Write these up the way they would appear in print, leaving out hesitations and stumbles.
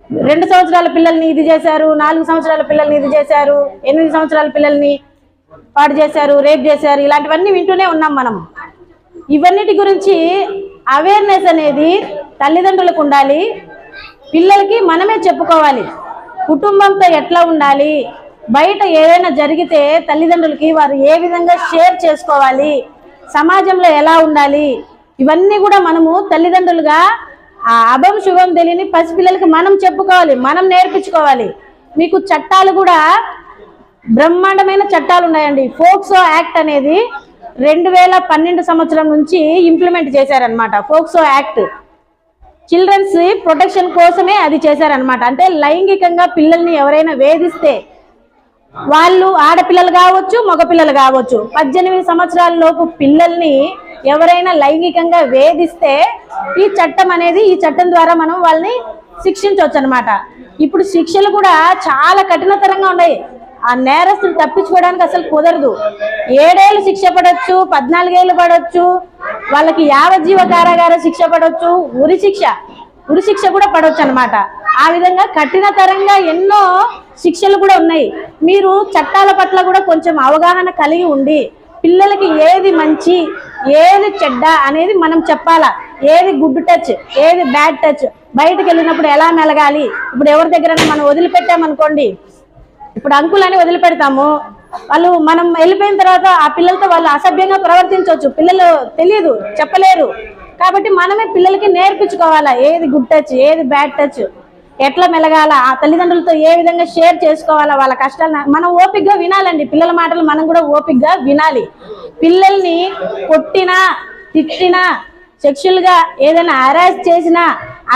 2 సంవత్సరాల పిల్లల్ని ఇది చేశారు, 4 సంవత్సరాల పిల్లల్ని ఇది చేశారు, 8 సంవత్సరాల పిల్లల్ని పాడు చేశారు, రేప్ చేశారు, ఇలాంటివన్నీ వింటూనే ఉన్నాం మనం. ఇవన్నిటి గురించి అవేర్నెస్ అనేది తల్లిదండ్రులకు ఉండాలి, పిల్లలకి మనమే చెప్పుకోవాలి. కుటుంబంతో ఎట్లా ఉండాలి, బయట ఏదైనా జరిగితే తల్లిదండ్రులకి వారు ఏ విధంగా షేర్ చేసుకోవాలి, సమాజంలో ఎలా ఉండాలి, ఇవన్నీ కూడా మనము తల్లిదండ్రులుగా ఆ అభం శుభం తెలియని పసిపిల్లలకి మనం చెప్పుకోవాలి, మనం నేర్పించుకోవాలి. మీకు చట్టాలు కూడా బ్రహ్మాండమైన చట్టాలు ఉన్నాయండి. ఫోక్సో యాక్ట్ అనేది 2012 సంవత్సరం నుంచి ఇంప్లిమెంట్ చేశారనమాట. ఫోక్సో యాక్ట్ చిల్డ్రన్స్ ప్రొటెక్షన్ కోసమే అది చేశారనమాట. అంటే లైంగికంగా పిల్లల్ని ఎవరైనా వేధిస్తే, వాళ్ళు ఆడపిల్లలు కావచ్చు, మగపిల్లలు కావచ్చు, 18 సంవత్సరాల లోపు పిల్లల్ని ఎవరైనా లైంగికంగా వేధిస్తే ఈ చట్టం ద్వారా మనం వాళ్ళని శిక్షించవచ్చు అనమాట. ఇప్పుడు శిక్షలు కూడా చాలా కఠినతరంగా ఉన్నాయి. ఆ నేరస్తులు తప్పించుకోవడానికి అసలు కుదరదు. 7 ఏళ్ళు శిక్ష పడవచ్చు, 14 ఏళ్ళు పడవచ్చు, వాళ్ళకి యావజ్జీవ కారాగార శిక్ష పడవచ్చు, ఉరి శిక్ష కూడా పడవచ్చు అనమాట. ఆ విధంగా కఠినతరంగా ఎన్నో శిక్షలు కూడా ఉన్నాయి. మీరు చట్టాల పట్ల కూడా కొంచెం అవగాహన కలిగి ఉండి పిల్లలకి ఏది మంచి ఏది చెడ్డ అనేది మనం చెప్పాలా. ఏది గుడ్ టచ్, ఏది బ్యాడ్ టచ్, బయటకు వెళ్ళినప్పుడు ఎలా మెలగాలి. ఇప్పుడు ఎవరి దగ్గర మనం వదిలిపెట్టామనుకోండి, ఇప్పుడు అంకులని వదిలిపెడతాము, వాళ్ళు మనం వెళ్ళిపోయిన తర్వాత ఆ పిల్లలతో వాళ్ళు అసభ్యంగా ప్రవర్తించవచ్చు. పిల్లలు తెలియదు, చెప్పలేరు. కాబట్టి మనమే పిల్లలకి నేర్పించుకోవాలా ఏది గుడ్ టచ్, ఏది బ్యాడ్ టచ్, ఎట్లా మెలగాల, ఆ తల్లిదండ్రులతో ఏ విధంగా షేర్ చేసుకోవాలా, వాళ్ళ కష్టాలను మనం ఓపికగా వినాలండి. పిల్లల మాటలు మనం కూడా ఓపికగా వినాలి. పిల్లల్ని కొట్టినా, తిట్టినా, సెక్షువల్గా ఏదైనా హరాస్ చేసినా,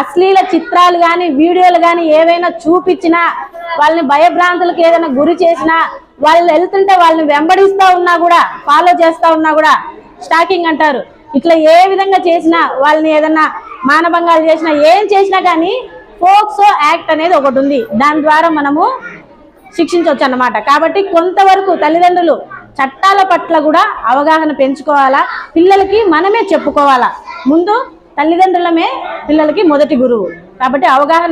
అశ్లీల చిత్రాలు కానీ వీడియోలు కానీ ఏవైనా చూపించినా, వాళ్ళని భయభ్రాంతులకు ఏదైనా గురి చేసినా, వాళ్ళు వెళ్తుంటే వాళ్ళని వెంబడిస్తూ ఉన్నా కూడా, ఫాలో చేస్తూ ఉన్నా కూడా, స్టాకింగ్ అంటారు, ఇట్లా ఏ విధంగా చేసినా, వాళ్ళని ఏదైనా మానభంగాలు చేసినా, ఏం చేసినా కానీ ఫోక్సో యాక్ట్ అనేది ఒకటి ఉంది. దాని ద్వారా మనము శిక్షించవచ్చు అన్నమాట. కాబట్టి కొంతవరకు తల్లిదండ్రులు చట్టాల పట్ల కూడా అవగాహన పెంచుకోవాలా, పిల్లలకి మనమే చెప్పుకోవాలా. ముందు తల్లిదండ్రులమే పిల్లలకి మొదటి గురువు. కాబట్టి అవగాహన